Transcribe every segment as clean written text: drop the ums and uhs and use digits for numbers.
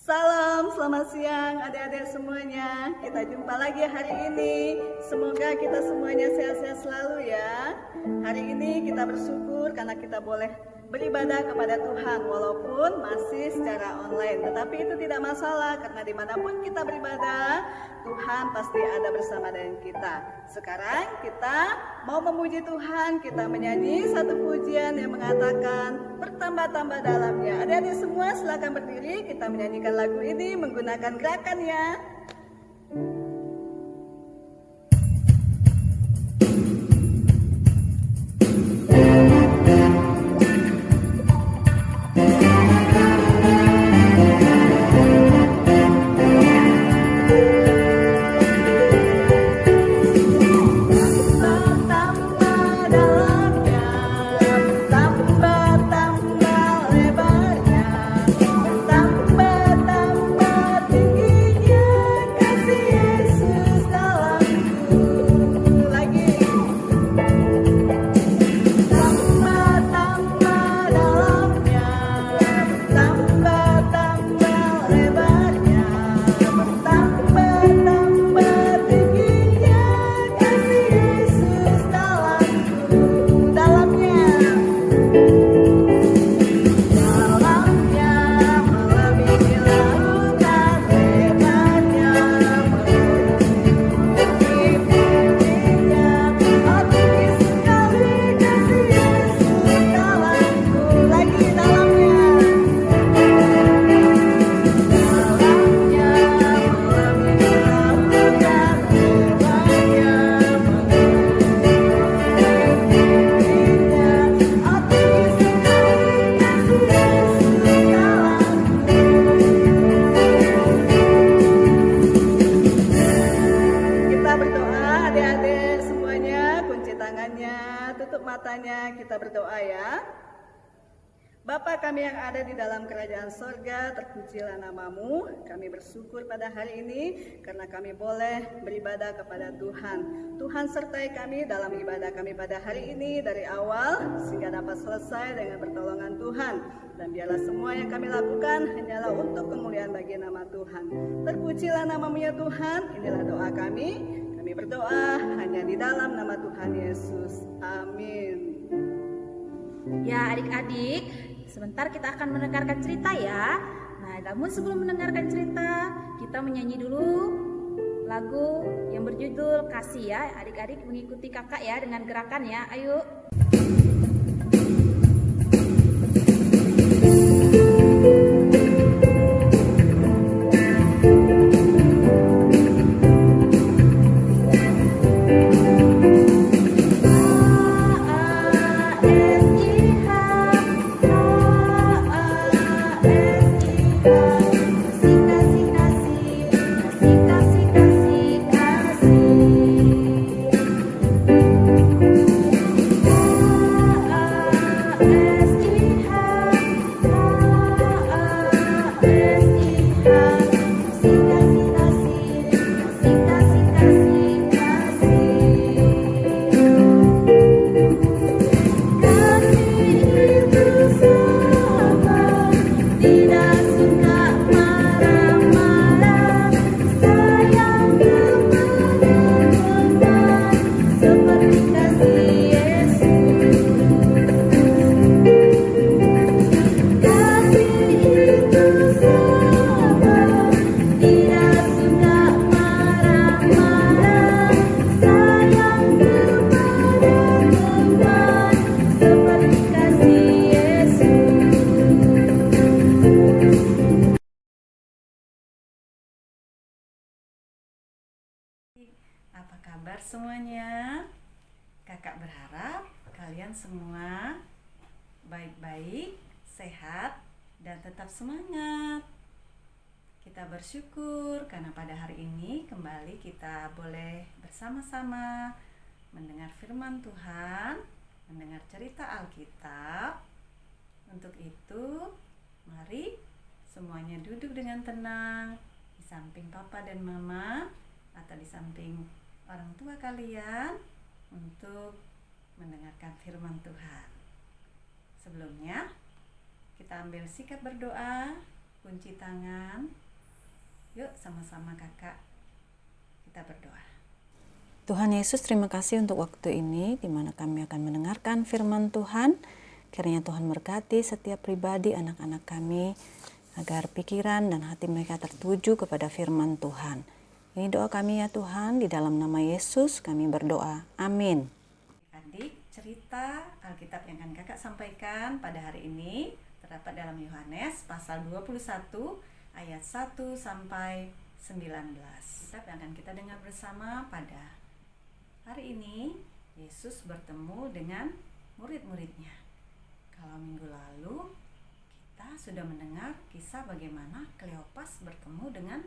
Salam, selamat siang adik-adik semuanya. Kita jumpa lagi hari ini. Semoga kita semuanya sehat-sehat selalu ya. Hari ini kita bersyukur karena kita boleh beribadah kepada Tuhan walaupun masih secara online. Tetapi itu tidak masalah karena dimanapun kita beribadah, Tuhan pasti ada bersama dengan kita. Sekarang kita mau memuji Tuhan, kita menyanyi satu pujian yang mengatakan bertambah-tambah dalamnya. Adik-adik semua silakan berdiri, kita menyanyikan lagu ini menggunakan gerakan ya. Kita berdoa ya. Bapa kami yang ada di dalam kerajaan sorga, terpujilah namamu. Kami bersyukur pada hari ini karena kami boleh beribadah kepada Tuhan. Tuhan sertai kami dalam ibadah kami pada hari ini dari awal sehingga dapat selesai dengan pertolongan Tuhan. Dan biarlah semua yang kami lakukan hanyalah untuk kemuliaan bagi nama Tuhan. Terpujilah namamu ya Tuhan. Inilah doa kami. Kami berdoa hanya di dalam nama Tuhan Yesus. Amin. Ya adik-adik, sebentar kita akan mendengarkan cerita ya. Nah, namun sebelum mendengarkan cerita, kita menyanyi dulu lagu yang berjudul Kasih ya. Adik-adik mengikuti kakak ya dengan gerakan ya. Ayo. Apa kabar semuanya? Kakak berharap kalian semua baik-baik, sehat, dan tetap semangat. Kita bersyukur karena pada hari ini kembali kita boleh bersama-sama mendengar firman Tuhan, mendengar cerita Alkitab. Untuk itu, mari semuanya duduk dengan tenang di samping papa dan mama atau di samping orang tua kalian untuk mendengarkan firman Tuhan. Sebelumnya, kita ambil sikap berdoa kunci tangan. Yuk sama-sama kakak kita berdoa. Tuhan Yesus, terima kasih untuk waktu ini di mana kami akan mendengarkan firman Tuhan. Kiranya Tuhan berkati setiap pribadi anak-anak kami agar pikiran dan hati mereka tertuju kepada firman Tuhan. Ini doa kami ya Tuhan, di dalam nama Yesus kami berdoa. Amin. Adik, cerita Alkitab yang akan kakak sampaikan pada hari ini terdapat dalam Yohanes pasal 21 ayat 1 sampai 19. Kitab yang akan kita dengar bersama pada hari ini, Yesus bertemu dengan murid-muridnya. Kalau minggu lalu kita sudah mendengar kisah bagaimana Kleopas bertemu dengan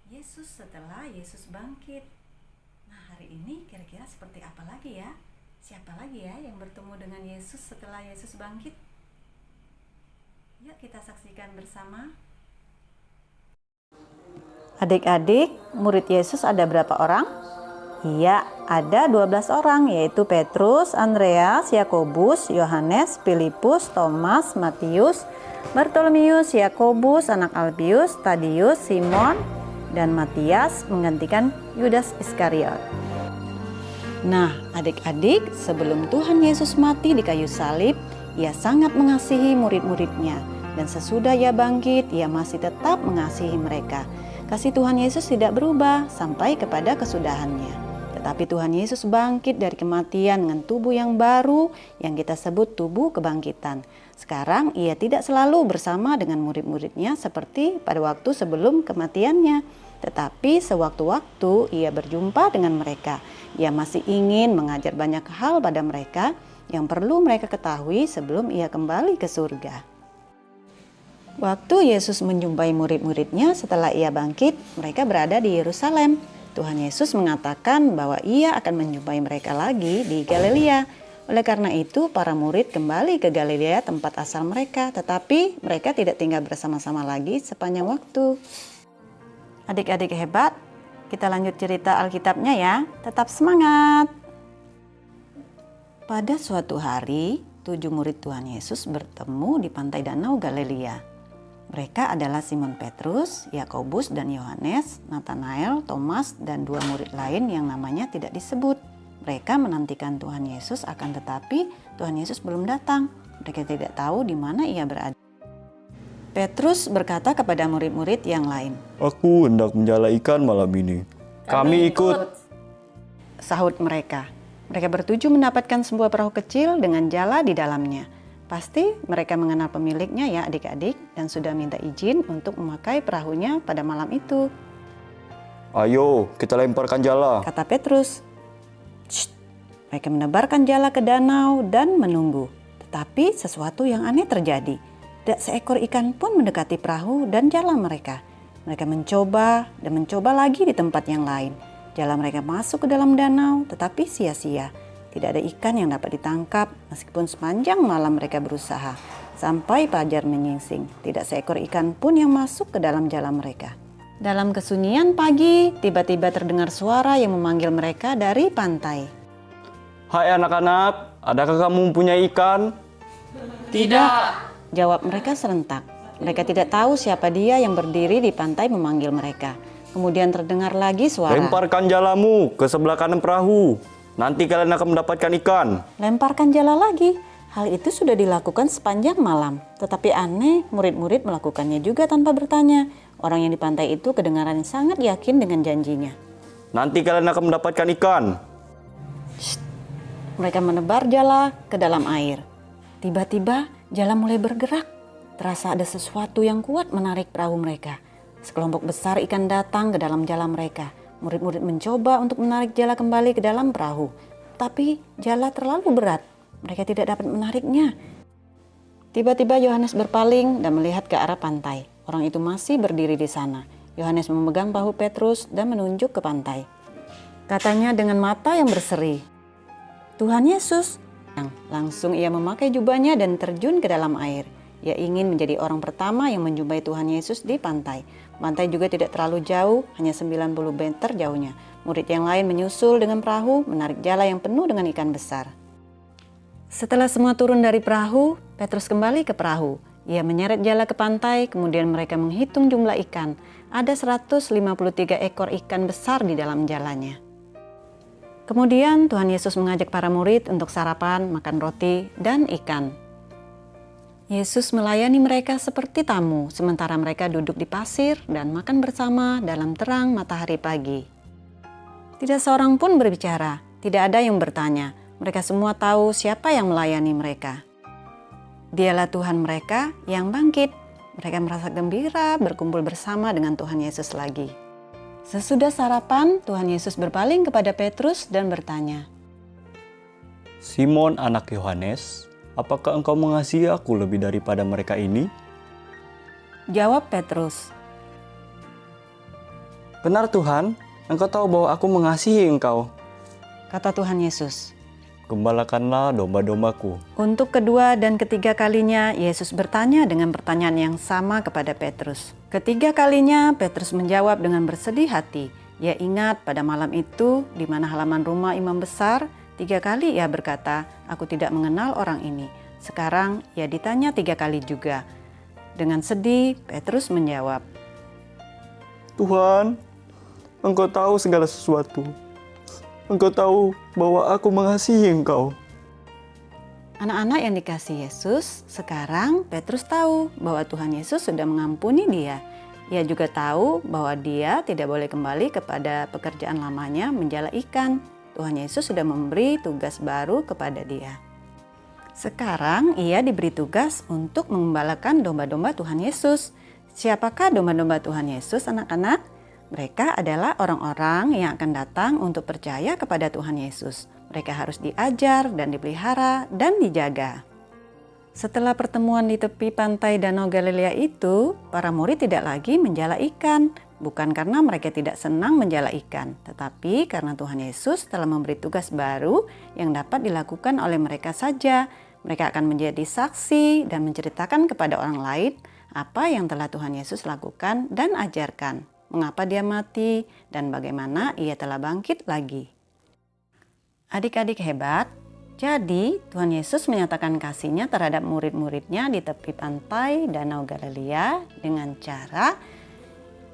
Yesus setelah Yesus bangkit. Nah, hari ini kira-kira seperti apa lagi ya? Siapa lagi ya yang bertemu dengan Yesus setelah Yesus bangkit? Yuk kita saksikan bersama. Adik-adik, murid Yesus ada berapa orang? Iya, ada 12 orang, yaitu Petrus, Andreas, Yakobus, Yohanes, Filipus, Thomas, Matius, Bartolomeus, Yakobus, anak Alpius, Tadius, Simon, dan Matias menggantikan Yudas Iskariot. Nah, adik-adik, sebelum Tuhan Yesus mati di kayu salib, Ia sangat mengasihi murid-muridnya, dan sesudah Ia bangkit, Ia masih tetap mengasihi mereka. Kasih Tuhan Yesus tidak berubah sampai kepada kesudahannya. Tetapi Tuhan Yesus bangkit dari kematian dengan tubuh yang baru yang kita sebut tubuh kebangkitan. Sekarang Ia tidak selalu bersama dengan murid-muridnya seperti pada waktu sebelum kematiannya. Tetapi sewaktu-waktu Ia berjumpa dengan mereka. Ia masih ingin mengajar banyak hal pada mereka yang perlu mereka ketahui sebelum Ia kembali ke surga. Waktu Yesus menjumpai murid-muridnya setelah Ia bangkit, mereka berada di Yerusalem. Tuhan Yesus mengatakan bahwa Ia akan menjumpai mereka lagi di Galilea. Oleh karena itu, para murid kembali ke Galilea tempat asal mereka, tetapi mereka tidak tinggal bersama-sama lagi sepanjang waktu. Adik-adik hebat, kita lanjut cerita Alkitabnya ya. Tetap semangat! Pada suatu hari, 7 murid Tuhan Yesus bertemu di pantai danau Galilea. Mereka adalah Simon Petrus, Yakobus dan Yohanes, Nathanael, Thomas, dan 2 murid lain yang namanya tidak disebut. Mereka menantikan Tuhan Yesus, akan tetapi Tuhan Yesus belum datang. Mereka tidak tahu di mana Ia berada. Petrus berkata kepada murid-murid yang lain, "Aku hendak menjala ikan malam ini. Kami ikut." Sahut mereka. Mereka bertuju mendapatkan sebuah perahu kecil dengan jala di dalamnya. Pasti mereka mengenal pemiliknya ya adik-adik dan sudah minta izin untuk memakai perahunya pada malam itu. "Ayo, kita lemparkan jala," kata Petrus. Shh. Mereka menebarkan jala ke danau dan menunggu. Tetapi sesuatu yang aneh terjadi. Tidak seekor ikan pun mendekati perahu dan jala mereka. Mereka mencoba dan mencoba lagi di tempat yang lain. Jala mereka masuk ke dalam danau tetapi sia-sia. Tidak ada ikan yang dapat ditangkap meskipun sepanjang malam mereka berusaha. Sampai fajar menyingsing, tidak seekor ikan pun yang masuk ke dalam jala mereka. Dalam kesunyian pagi, tiba-tiba terdengar suara yang memanggil mereka dari pantai. "Hai anak-anak, adakah kamu mempunyai ikan?" "Tidak," jawab mereka serentak. Mereka tidak tahu siapa dia yang berdiri di pantai memanggil mereka. Kemudian terdengar lagi suara, "Lemparkan jalamu ke sebelah kanan perahu. Nanti kalian akan mendapatkan ikan." Lemparkan jala lagi. Hal itu sudah dilakukan sepanjang malam. Tetapi aneh, murid-murid melakukannya juga tanpa bertanya. Orang yang di pantai itu kedengaran sangat yakin dengan janjinya. "Nanti kalian akan mendapatkan ikan." Shh. Mereka menebar jala ke dalam air. Tiba-tiba jala mulai bergerak. Terasa ada sesuatu yang kuat menarik perahu mereka. Sekelompok besar ikan datang ke dalam jala mereka. Murid-murid mencoba untuk menarik jala kembali ke dalam perahu. Tapi jala terlalu berat. Mereka tidak dapat menariknya. Tiba-tiba Yohanes berpaling dan melihat ke arah pantai. Orang itu masih berdiri di sana. Yohanes memegang bahu Petrus dan menunjuk ke pantai. Katanya dengan mata yang berseri, "Tuhan Yesus." Langsung ia memakai jubahnya dan terjun ke dalam air. Ia ingin menjadi orang pertama yang menjumpai Tuhan Yesus di pantai. Pantai juga tidak terlalu jauh, hanya 90 meter jauhnya. Murid yang lain menyusul dengan perahu, menarik jala yang penuh dengan ikan besar. Setelah semua turun dari perahu, Petrus kembali ke perahu. Ia menyeret jala ke pantai, kemudian mereka menghitung jumlah ikan. Ada 153 ekor ikan besar di dalam jalanya. Kemudian Tuhan Yesus mengajak para murid untuk sarapan, makan roti dan ikan. Yesus melayani mereka seperti tamu, sementara mereka duduk di pasir dan makan bersama dalam terang matahari pagi. Tidak seorang pun berbicara, tidak ada yang bertanya. Mereka semua tahu siapa yang melayani mereka. Dialah Tuhan mereka yang bangkit. Mereka merasa gembira berkumpul bersama dengan Tuhan Yesus lagi. Sesudah sarapan, Tuhan Yesus berpaling kepada Petrus dan bertanya, Simon anak Yohanes, apakah engkau mengasihi aku lebih daripada mereka ini? Jawab Petrus, Benar Tuhan, engkau tahu bahwa aku mengasihi engkau. kata Tuhan Yesus. Gembalakanlah domba-dombaku. Untuk kedua dan ketiga kalinya, Yesus bertanya dengan pertanyaan yang sama kepada Petrus. Ketiga kalinya, Petrus menjawab dengan bersedih hati. Ia ingat pada malam itu, di mana halaman rumah imam besar, 3 kali ia berkata, "Aku tidak mengenal orang ini." Sekarang ia ditanya 3 kali juga. Dengan sedih, Petrus menjawab, Tuhan, engkau tahu segala sesuatu. Engkau tahu bahwa aku mengasihi engkau. Anak-anak yang dikasihi Yesus, sekarang Petrus tahu bahwa Tuhan Yesus sudah mengampuni dia. Ia juga tahu bahwa dia tidak boleh kembali kepada pekerjaan lamanya menjala ikan. Tuhan Yesus sudah memberi tugas baru kepada dia. Sekarang ia diberi tugas untuk mengembalakan domba-domba Tuhan Yesus. Siapakah domba-domba Tuhan Yesus, anak-anak? Mereka adalah orang-orang yang akan datang untuk percaya kepada Tuhan Yesus. Mereka harus diajar dan dipelihara dan dijaga. Setelah pertemuan di tepi pantai Danau Galilea itu, para murid tidak lagi menjala ikan. Bukan karena mereka tidak senang menjala ikan, tetapi karena Tuhan Yesus telah memberi tugas baru yang dapat dilakukan oleh mereka saja. Mereka akan menjadi saksi dan menceritakan kepada orang lain apa yang telah Tuhan Yesus lakukan dan ajarkan, mengapa dia mati, dan bagaimana ia telah bangkit lagi. Adik-adik hebat, jadi Tuhan Yesus menyatakan kasih-Nya terhadap murid-muridnya di tepi pantai Danau Galilea dengan cara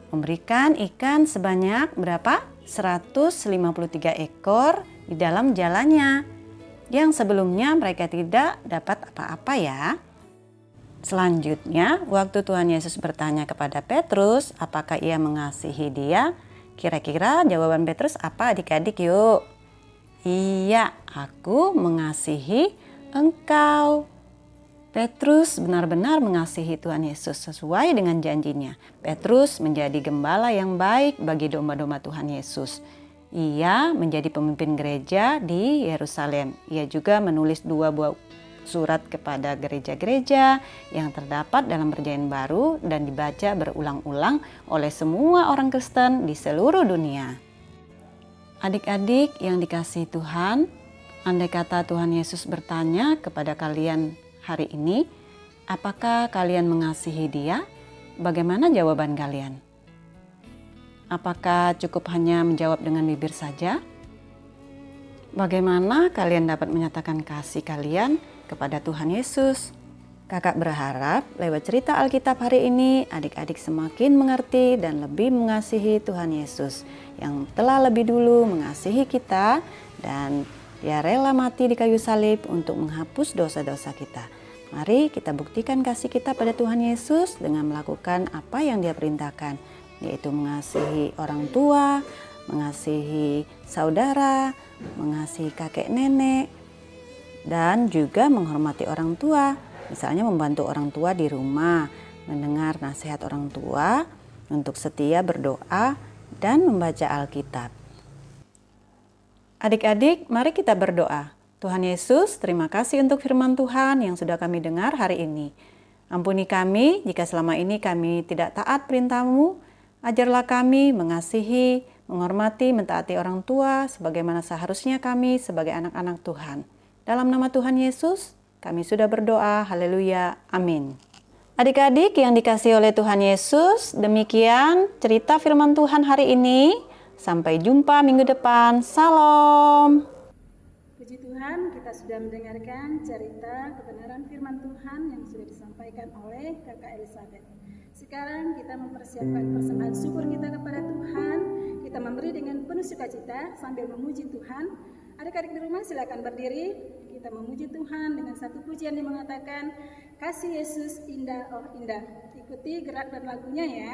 memberikan ikan sebanyak berapa? 153 ekor di dalam jalannya, yang sebelumnya mereka tidak dapat apa-apa ya. Selanjutnya, waktu Tuhan Yesus bertanya kepada Petrus, apakah ia mengasihi dia? Kira-kira jawaban Petrus apa adik-adik yuk? Iya, aku mengasihi engkau. Petrus benar-benar mengasihi Tuhan Yesus sesuai dengan janjinya. Petrus menjadi gembala yang baik bagi domba-domba Tuhan Yesus. Ia menjadi pemimpin gereja di Yerusalem. Ia juga menulis 2 buah surat kepada gereja-gereja yang terdapat dalam Perjanjian Baru dan dibaca berulang-ulang oleh semua orang Kristen di seluruh dunia. Adik-adik yang dikasihi Tuhan, andai kata Tuhan Yesus bertanya kepada kalian hari ini, apakah kalian mengasihi Dia? Bagaimana jawaban kalian? Apakah cukup hanya menjawab dengan bibir saja? Bagaimana kalian dapat menyatakan kasih kalian kepada Tuhan Yesus? Kakak berharap lewat cerita Alkitab hari ini adik-adik semakin mengerti dan lebih mengasihi Tuhan Yesus yang telah lebih dulu mengasihi kita dan Dia rela mati di kayu salib untuk menghapus dosa-dosa kita. Mari kita buktikan kasih kita pada Tuhan Yesus dengan melakukan apa yang Dia perintahkan, yaitu mengasihi orang tua, mengasihi saudara, mengasihi kakek nenek, dan juga menghormati orang tua. Misalnya membantu orang tua di rumah, mendengar nasihat orang tua, untuk setia berdoa, dan membaca Alkitab. Adik-adik, mari kita berdoa. Tuhan Yesus, terima kasih untuk firman Tuhan yang sudah kami dengar hari ini. Ampuni kami jika selama ini kami tidak taat perintah-Mu. Ajarlah kami mengasihi, menghormati, mentaati orang tua sebagaimana seharusnya kami sebagai anak-anak Tuhan. Dalam nama Tuhan Yesus, kami sudah berdoa. Haleluya. Amin. Adik-adik yang dikasihi oleh Tuhan Yesus, demikian cerita firman Tuhan hari ini. Sampai jumpa minggu depan. Salam. Puji Tuhan, kita sudah mendengarkan cerita kebenaran firman Tuhan yang sudah disampaikan oleh Kakak Elizabeth. Sekarang kita mempersiapkan persembahan syukur kita kepada Tuhan. Kita memberi dengan penuh sukacita sambil memuji Tuhan. Adik-adik di rumah silakan berdiri. Kita memuji Tuhan dengan satu pujian yang mengatakan, kasih Yesus indah, oh indah. Ikuti gerak dan lagunya ya.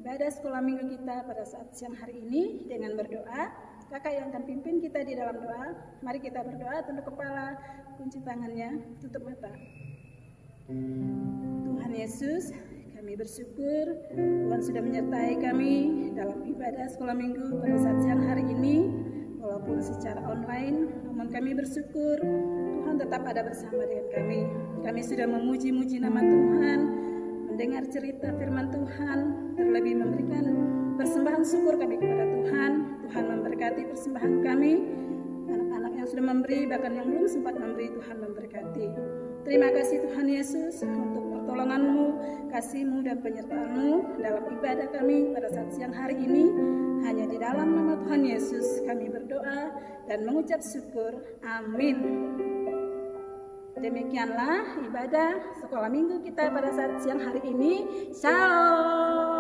Ibadah sekolah minggu kita pada saat siang hari ini dengan berdoa. Kakak yang akan pimpin kita di dalam doa. Mari kita berdoa, tunduk kepala, kunci tangannya, tutup mata. Tuhan Yesus, kami bersyukur Tuhan sudah menyertai kami dalam ibadah sekolah minggu pada saat siang hari ini. Walaupun secara online, namun kami bersyukur Tuhan tetap ada bersama dengan kami. Kami sudah memuji-muji nama Tuhan, mendengar cerita firman Tuhan, terlebih memberikan persembahan syukur kami kepada Tuhan. Tuhan memberkati persembahan kami, anak-anak yang sudah memberi, bahkan yang belum sempat memberi, Tuhan memberkati. Terima kasih Tuhan Yesus untuk pertolongan-Mu, kasih-Mu dan penyertaan-Mu dalam ibadah kami pada saat siang hari ini. Hanya di dalam nama Tuhan Yesus kami berdoa dan mengucap syukur. Amin. Demikianlah ibadah sekolah minggu kita pada saat siang hari ini. Shalom.